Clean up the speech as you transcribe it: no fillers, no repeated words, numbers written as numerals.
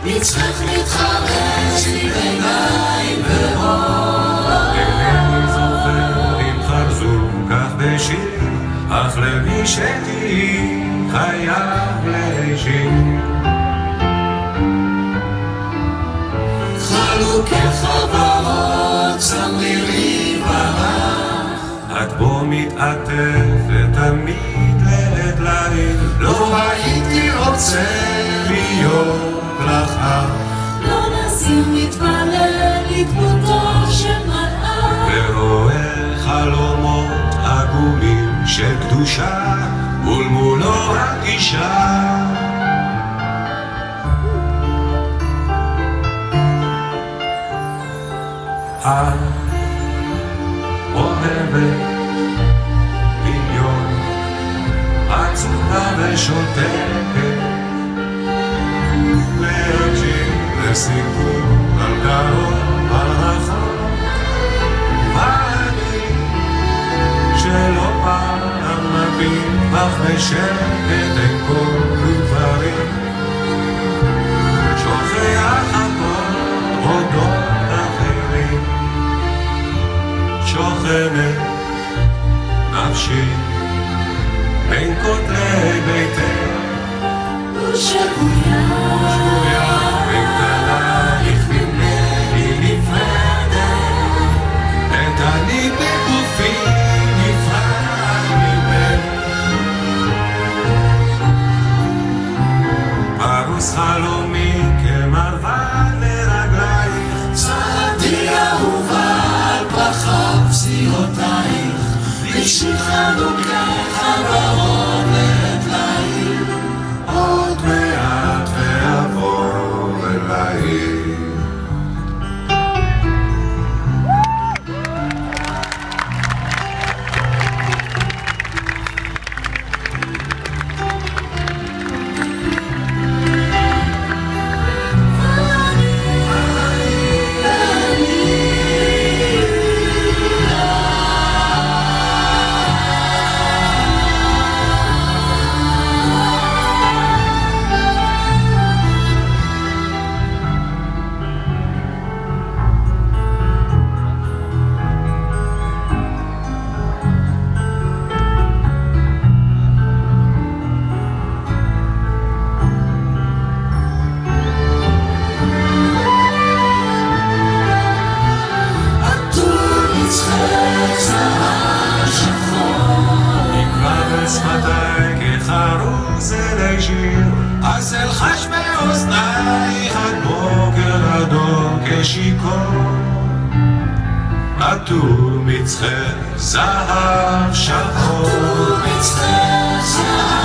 מצחך מתחרש לי בעיניים ואור. אינני זוכר אם חרזו כך בשיר, אך למי שתהי חייב להשאיר. חלוקי חברות צמרירי ברח, את בו מתעטפת תמיד לעת ליל, לא הייתי רוצה להיות לך אח. לא נזיר מתפלל לדמותו של מלאך, ורואה חלומות עגומים של קדושה מול מולו הגישה. את אוהבת להיות עצובה ושותקת, להקשיב לסיפור על קרוב על רחוק, ואני שלא פעם מביט בך בשקט אין כל דברים, שוכח הכל אודות אחרים. שוכנת נפשי בין כותלי ביתך, ושבויה בין קטנייך ממני נפרדת, את אני בגופי נפרד ממך. פרוס חלומי כמרבד לרגלייך, צעדי אהובה על פרחי פסיעותייך, רגשי חלוקי חברות לעת ליל, עוד מעט ואעבור אלייך. שפתיי כחרוז אלי שיר, אז אלחש באוזנייך עד בוקר אדום כשיקור, עטור מצחך זהב שחור, מצחך זהב